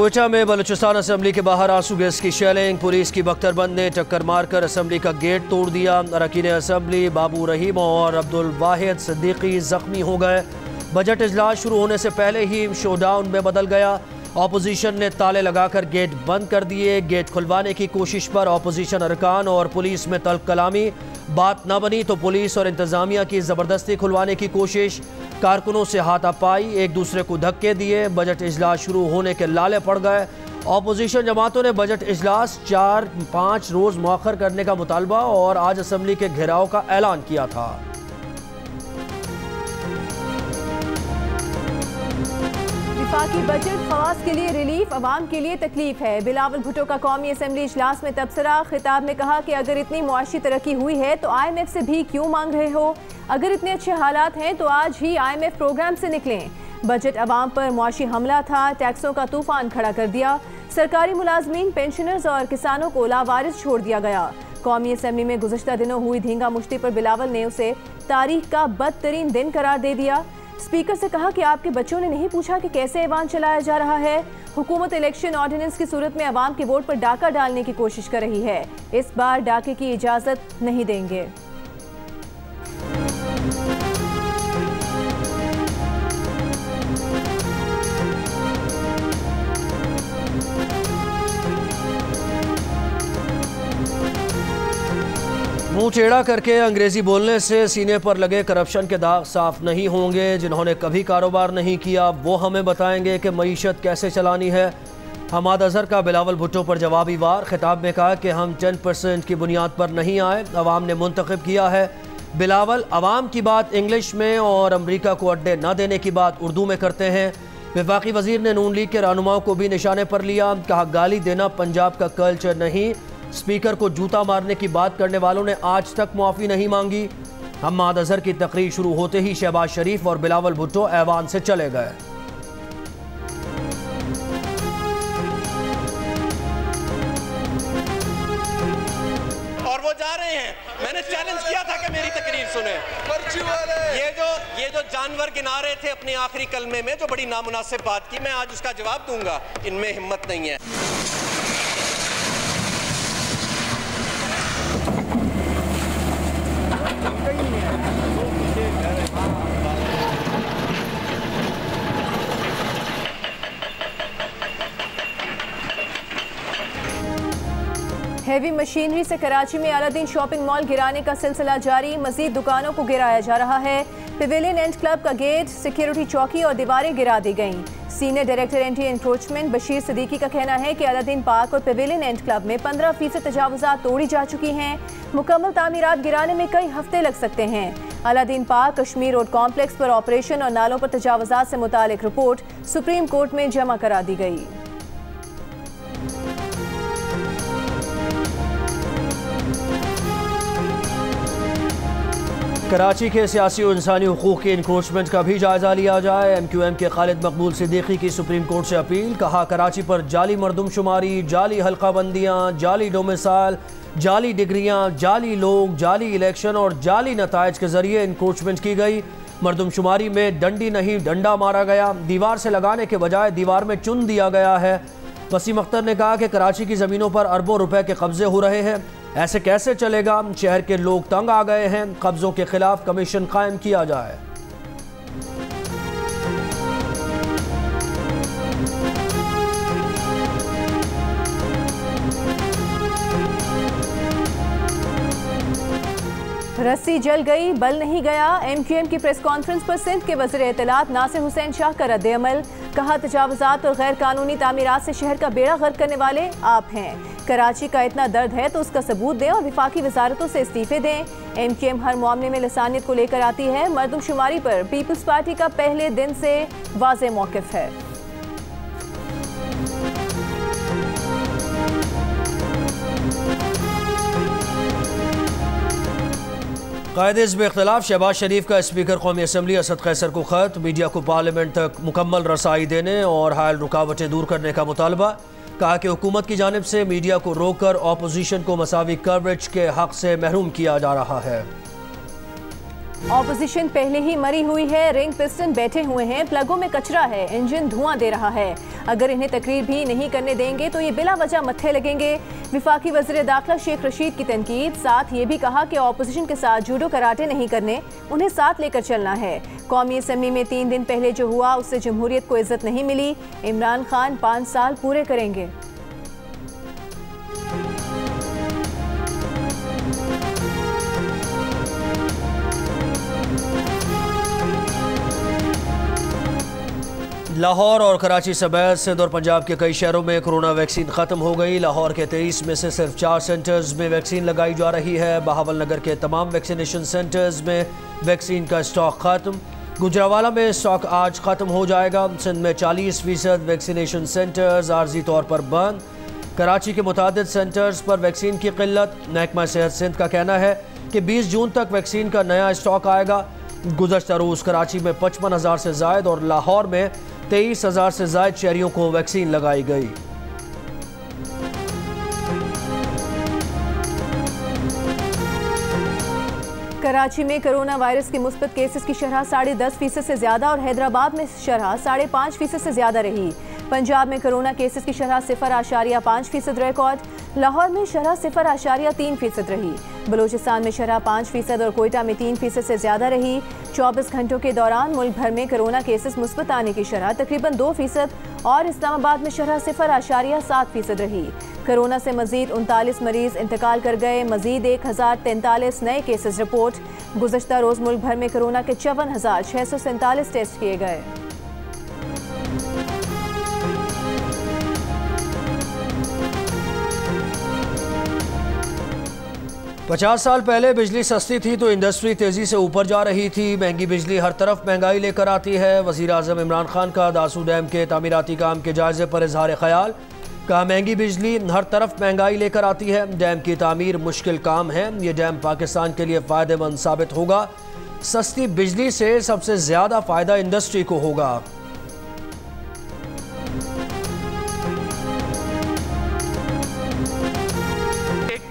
कोयटा में बलूचिस्तान असम्बली के बाहर आंसू गैस की शेलिंग, पुलिस की बख्तरबंद ने टक्कर मारकर असम्बली का गेट तोड़ दिया। अरकान असम्बली बाबू रहीम और अब्दुल वाहिद सिद्दीकी जख्मी हो गए। बजट इजलास शुरू होने से पहले ही शोडाउन में बदल गया। अपोजिशन ने ताले लगाकर गेट बंद कर दिए। गेट खुलवाने की कोशिश पर अपोजिशन अरकान और पुलिस में तल्ख कलामी। बात न बनी तो पुलिस और इंतजामिया की ज़बरदस्ती खुलवाने की कोशिश। कारकुनों से हाथापाई, एक दूसरे को धक्के दिए। बजट इजलास शुरू होने के लाले पड़ गए। अपोजिशन जमातों ने बजट इजलास 4-5 रोज़ मौखर करने का मुतालबा और आज असम्बली के घेराव का ऐलान किया था। वफाकी बजट खवास के लिए रिलीफ, अवाम के लिए तकलीफ है। बिलावल भुट्टो का कौमी असम्बली इजलास में तबसरा। खिताब में कहा कि अगर इतनी मुआशी तरक्की हुई है तो IMF से भी क्यों मांग रहे हो? अगर इतने अच्छे हालात हैं तो आज ही IMF प्रोग्राम से निकलें। बजट अवाम पर मुआशी हमला था, टैक्सों का तूफान खड़ा कर दिया। सरकारी मुलाजमीन, पेंशनर्स और किसानों को लावारिस छोड़ दिया गया। कौमी असम्बली में गुज़श्ता दिनों हुई धींगा मुश्ती पर बिलावल ने उसे तारीख का बदतरीन दिन करार दे दिया। स्पीकर से कहा कि आपके बच्चों ने नहीं पूछा कि कैसे ऐवान चलाया जा रहा है। हुकूमत इलेक्शन ऑर्डिनेंस की सूरत में अवाम के वोट पर डाका डालने की कोशिश कर रही है। इस बार डाके की इजाजत नहीं देंगे। मुंह टेढ़ा करके अंग्रेजी बोलने से सीने पर लगे करप्शन के दाग साफ नहीं होंगे। जिन्होंने कभी कारोबार नहीं किया वो हमें बताएंगे कि मईशत कैसे चलानी है। हमाद अजहर का बिलावल भुट्टो पर जवाबी वार। खिताब में कहा कि हम 10% की बुनियाद पर नहीं आए, अवाम ने मुंतखब किया है। बिलावल अवाम की बात इंग्लिश में और अमरीका को अड्डे न देने की बात उर्दू में करते हैं। वफाकी वजीर ने नून लीग के रहनुमाओं को भी निशाने पर लिया। कहा गाली देना पंजाब का कल्चर नहीं। स्पीकर को जूता मारने की बात करने वालों ने आज तक मुआफ़ी नहीं मांगी। हमाद अजहर की तकरीर शुरू होते ही शहबाज शरीफ और बिलावल भुट्टो ऐवान से चले गए। और वो जा रहे हैं। मैंने चैलेंज किया था कि मेरी तकरीर सुने। ये जो जानवर गिना रहे थे अपने आखिरी कलमे में, जो बड़ी नामुनासिब बात की, मैं आज उसका जवाब दूंगा। इनमें हिम्मत नहीं है। हेवी मशीनरी से कराची में अलादीन शॉपिंग मॉल गिराने का सिलसिला जारी। मजीद दुकानों को गिराया जा रहा है। पेविलियन एंड क्लब का गेट, सिक्योरिटी चौकी और दीवारें गिरा दी गईं। Senior director anti encroachment Bashir Siddiqui का कहना है कि अलादीन पार्क और पेविलियन एंड क्लब में 15% तजावुजात तोड़ी जा चुकी हैं। मुकम्मल तामीरात गिराने में कई हफ्ते लग सकते हैं। Aladdin park Kashmir road complex पर ऑपरेशन और नालों पर तजावुजात से मुतालिक रिपोर्ट सुप्रीम कोर्ट में जमा करा दी गई। कराची के सियासी और इंसानी हुकूक के इंक्रोचमेंट का भी जायजा लिया जाए। MQM के खालिद मकबूल सिद्दीकी की सुप्रीम कोर्ट से अपील। कहा कराची पर जाली मरदमशुमारी, जाली हल्काबंदियाँ, जाली डोमिसाइल, जाली डिग्रियाँ, जाली लोग, जाली इलेक्शन और जाली नताइज के जरिए इंक्रोचमेंट की गई। मरदमशुमारी में डंडी नहीं डंडा मारा गया। दीवार से लगाने के बजाय दीवार में चुन दिया गया है। वसीम अख्तर ने कहा कि कराची की ज़मीनों पर अरबों रुपए के कब्जे हो रहे हैं। ऐसे कैसे चलेगा? शहर के लोग तंग आ गए हैं। कब्जों के खिलाफ कमीशन कायम किया जाए। रस्सी जल गई, बल नहीं गया। MQM की प्रेस कॉन्फ्रेंस पर सिंध के वज़ीर इत्तलात नासिर हुसैन शाह का रद्द अमल। कहा तजावुजात और गैर कानूनी तामीरात से शहर का बेड़ा गर्क करने वाले आप हैं। कराची का इतना दर्द है तो उसका सबूत दें और विफाकी वजारतों से इस्तीफे दें। MQM हर मामले में लसानियत को लेकर आती है। मरदमशुमारी पर पीपल्स पार्टी का पहले दिन से वाज़े मौक़िफ़ है। कायदे में इख्तलाफ। शहबाज शरीफ का स्पीकर कौमी असम्बली असद कैसर को खत। मीडिया को पार्लियामेंट तक मुकम्मल रसाई देने और हायल रुकावटें दूर करने का मुतालबा। कहा कि हुकूमत की जानिब से मीडिया को रोककर अपोजिशन को मसावी कवरेज के हक से महरूम किया जा रहा है। ऑपोजिशन पहले ही मरी हुई है, रिंग पिस्टन बैठे हुए हैं, प्लगों में कचरा है, इंजन धुआं दे रहा है। अगर इन्हें तकरीर भी नहीं करने देंगे तो ये बिला वजह मत्थे लगेंगे। विफाकी वज़ीर दाखिला शेख रशीद की तनकीद, साथ ये भी कहा कि ऑपोजिशन के साथ जूडो कराटे नहीं करने, उन्हें साथ लेकर चलना है। कौमी असम्बली में 3 दिन पहले जो हुआ उससे जमहूरियत को इज्जत नहीं मिली। इमरान खान 5 साल पूरे करेंगे। लाहौर और कराची समेत सिंध और पंजाब के कई शहरों में कोरोना वैक्सीन ख़त्म हो गई। लाहौर के 23 में से सिर्फ 4 सेंटर्स में वैक्सीन लगाई जा रही है। बहावल नगर के तमाम वैक्सीनेशन सेंटर्स में वैक्सीन का स्टॉक ख़त्म। गुजरावाला में स्टॉक आज ख़त्म हो जाएगा। सिंध में 40% वैक्सीनेशन सेंटर्स आर्जी तौर पर बंद। कराची के मुतादिद सेंटर्स पर वैक्सीन की किल्लत। महकमा सेहत सिंध का कहना है कि 20 जून तक वैक्सीन का नया स्टॉक आएगा। गुज़श्ता रोज़ कराची में 55,000 से ज़ायद और लाहौर में 23,000 से ज़ायद शहरियों को वैक्सीन लगाई गई। कराची में कोरोना वायरस के मुस्बत केसेस की शरह 10.5% से ज़्यादा और हैदराबाद में शरह 5.5% से ज़्यादा रही। पंजाब में कोरोना केसेस की शरह 0.5% रिकॉर्ड। लाहौर में शरह 0.3% रही। बलूचिस्तान में शरह 5% और कोयटा में 3% से ज़्यादा रही। 24 घंटों के दौरान मुल्क भर में कोरोना केसेस मुस्बत आने की शरह तकरीबन 2% और इस्लामाबाद में शरह 0.7% रही। कोरोना से मजीद 39 मरीज इंतकाल कर गए। मजीद 1043 नए केसेस रिपोर्ट। गुज़श्ता रोज़ मुल्क भर में कोरोना के 54,647 टेस्ट किए गए। पचास साल पहले बिजली सस्ती थी तो इंडस्ट्री तेज़ी से ऊपर जा रही थी। महंगी बिजली हर तरफ महंगाई लेकर आती है। वज़ीर आज़म इमरान खान का दासू डैम के तामीराती काम के जायजे पर इजहार ख्याल। कहा महंगी बिजली हर तरफ महंगाई लेकर आती है। डैम की तामीर मुश्किल काम है। ये डैम पाकिस्तान के लिए फ़ायदेमंद साबित होगा। सस्ती बिजली से सबसे ज़्यादा फ़ायदा इंडस्ट्री को होगा।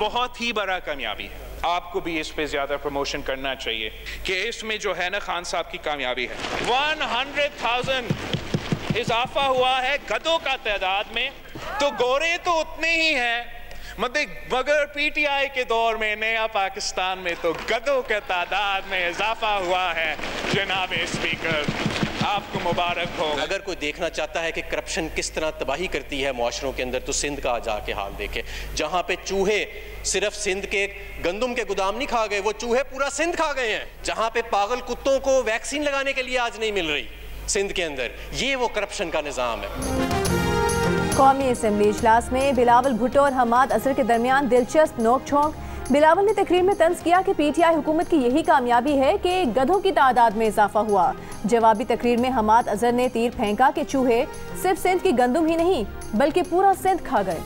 बहुत ही बड़ा कामयाबी है। आपको भी इस पे ज्यादा प्रमोशन करना चाहिए कि इसमें जो है ना खान साहब की कामयाबी है। 100,000 इजाफा हुआ है गधों का तादाद में, तो गोरे तो उतने ही हैं। मगर पीटीआई के दौर में नया पाकिस्तान में तो गधों के तादाद में इजाफा हुआ है। जनाब स्पीकर, आपको मुबारक हो। अगर कोई देखना चाहता है कि करप्शन किस तरह तबाही करती है मुआशरों के अंदर, तो सिंध का जाके हाल देखे, जहाँ पे चूहे सिर्फ सिंध के गंदम के गोदाम नहीं खा गए, वो चूहे पूरा सिंध खा गए हैं। जहाँ पे पागल कुत्तों को वैक्सीन लगाने के लिए आज नहीं मिल रही सिंध के अंदर, ये वो करप्शन का निज़ाम है। कौमी असम्बली इजलास में बिलावल भुट्टो और हमाद अजहर के दरमियान दिलचस्प नोक झोंक। बिलावल ने तकरीर में तंज किया कि पीटीआई हुकूमत की यही कामयाबी है कि गधों की तादाद में इजाफा हुआ। जवाबी तकरीर में हमाद अजहर ने तीर फेंका कि चूहे सिर्फ सिंध की गंदम ही नहीं बल्कि पूरा सिंध खा गए।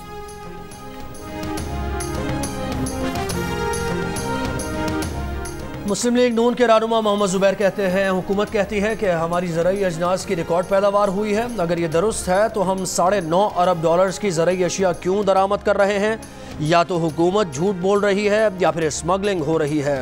मुस्लिम लीग नून के रहनुमा मोहम्मद जुबैर कहते हैं हुकूमत कहती है कि हमारी ज़रई अजनास की रिकॉर्ड पैदावार हुई है। अगर ये दुरुस्त है तो हम $9.5 अरब की ज़रई अशिया क्यों दरामद कर रहे हैं? या तो हुकूमत झूठ बोल रही है या फिर स्मगलिंग हो रही है।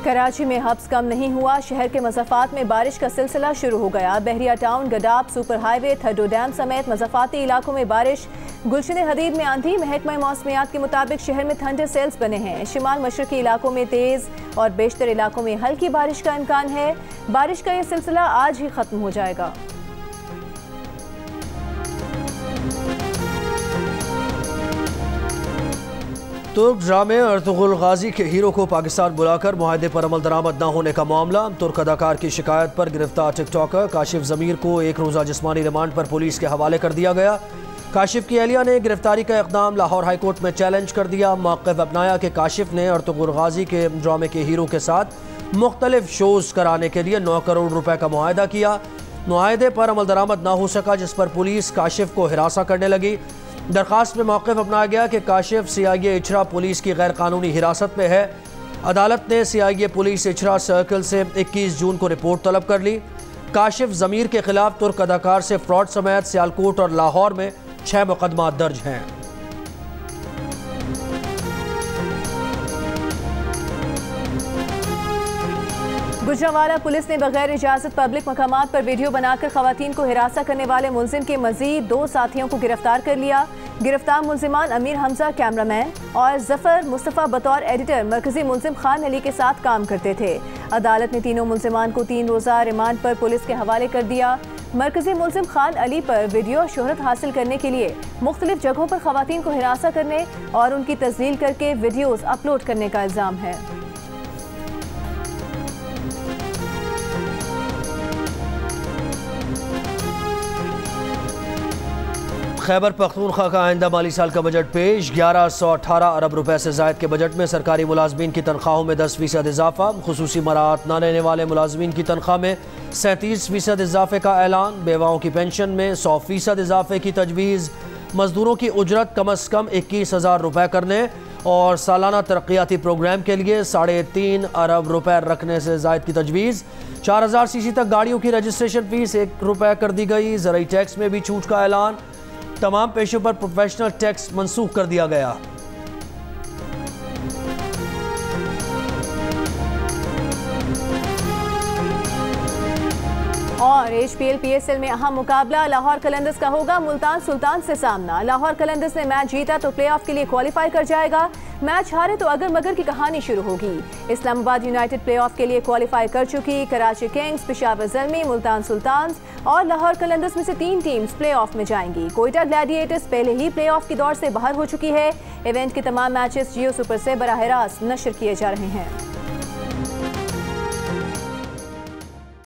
कराची में हब्स कम नहीं हुआ। शहर के मज़ाफ़ात में बारिश का सिलसिला शुरू हो गया। बहरिया टाउन, गडाब, सुपर हाईवे, थड्डो डैम समेत मज़ाफ़ाती इलाकों में बारिश। गुलशन हदीद में आंधी। महकमा मौसमियात के मुताबिक शहर में थंडर सेल्स बने हैं। शिमाल मशरकी इलाकों में तेज़ और बेशतर इलाकों में हल्की बारिश का इम्कान है। बारिश का यह सिलसिला आज ही ख़त्म हो जाएगा। तुर्क ड्रामे अर्तुगरुल गाजी के हीरो को पाकिस्तान बुलाकर मुआहदे पर अमल दरामद न होने का मामला। तुर्क अदाकार की शिकायत पर गिरफ्तार टिकटॉकर काशिफ ज़मीर को 1 रोज़ा जिस्मानी रिमांड पर पुलिस के हवाले कर दिया गया। काशिफ की अहलिया ने गिरफ्तारी का इक़दाम लाहौर हाई कोर्ट में चैलेंज कर दिया। मौक़िफ़ अपनाया कि काशिफ ने अर्तुगरुल गाजी के ड्रामे के हीरो के साथ मुख्तलिफ शोज़ कराने के लिए 9 करोड़ रुपए का मुआहदा किया। मुआहदे पर अमल दरामद न हो सका, जिस पर पुलिस काशिफ को हिरासा करने लगी। दरख्वास्त में मौक़िफ़ अपनाया गया कि काशिफ CIA इचरा पुलिस की गैर कानूनी हिरासत में है। अदालत ने CIA पुलिस इचरा सर्कल से 21 जून को रिपोर्ट तलब कर ली। काशिफ ज़मीर के खिलाफ तुर्क अदाकार से फ्रॉड समेत सियालकोट और लाहौर में 6 मुकदमा दर्ज हैं। गुजरांवाला पुलिस ने बगैर इजाजत पब्लिक मकामात पर वीडियो बनाकर खवातीन को हिरासत करने वाले मुलजिम के मजीद 2 साथियों को गिरफ्तार कर लिया। गिरफ्तार मुलजिमान अमीर हमजा कैमरामैन और जफर मुस्तफ़ा बतौर एडिटर मरकजी मुलजिम खान अली के साथ काम करते थे। अदालत ने तीनों मुलजिमान को 3 रोज़ा रिमांड पर पुलिस के हवाले कर दिया। मरकजी मुलजिम खान अली पर वीडियो शोहरत हासिल करने के लिए मुख्तलिफ जगहों पर खवातीन को हिरासा करने और उनकी तस्लील करके वीडियोज़ अपलोड करने का इल्ज़ाम है। खैबर पख्तूनख्वा का आइंदा माली साल का बजट पेश। 1118 अरब रुपए से जायद के बजट में सरकारी मुलाजमीन की तनख्वाहों में 10% इजाफा। खुसूसी मराहत न लेने वाले मुलाजमीन की तनख्वाह में 37% इजाफे का ऐलान। बेवाओं की पेंशन में 100% इजाफे की तजवीज़। मजदूरों की उजरत कम अज़ कम 21,000 रुपये करने और सालाना तरक्याती प्रोग्राम के लिए 3.5 अरब रुपए रखने से जायद की तजवीज़। 4000 सीसी तक गाड़ियों की रजिस्ट्रेशन फीस 1 रुपये कर दी गई। ज़राई टैक्स में भी छूट का ऐलान। तमाम पेशों पर प्रोफेशनल टैक्स मंसूख कर दिया गया। और HPL PSL में अहम मुकाबला लाहौर कलंदर्स का होगा मुल्तान सुल्तान से सामना। लाहौर कलंदर्स ने मैच जीता तो प्लेऑफ के लिए क्वालिफाई कर जाएगा। मैच हारे तो अगर मगर की कहानी शुरू होगी। इस्लामाबाद यूनाइटेड प्लेऑफ के लिए क्वालिफाई कर चुकी। कराची किंग्स, पेशावर ज़ल्मी, मुल्तान सुल्तान्स और लाहौर कलंदर्स में से 3 टीम्स प्लेऑफ में जाएंगी। कोयटा ग्लैडिएटर्स पहले ही प्लेऑफ की दौड़ से बाहर हो चुकी है। इवेंट के तमाम मैचेस जियो सुपर से बराह रास्त नशर किए जा रहे हैं।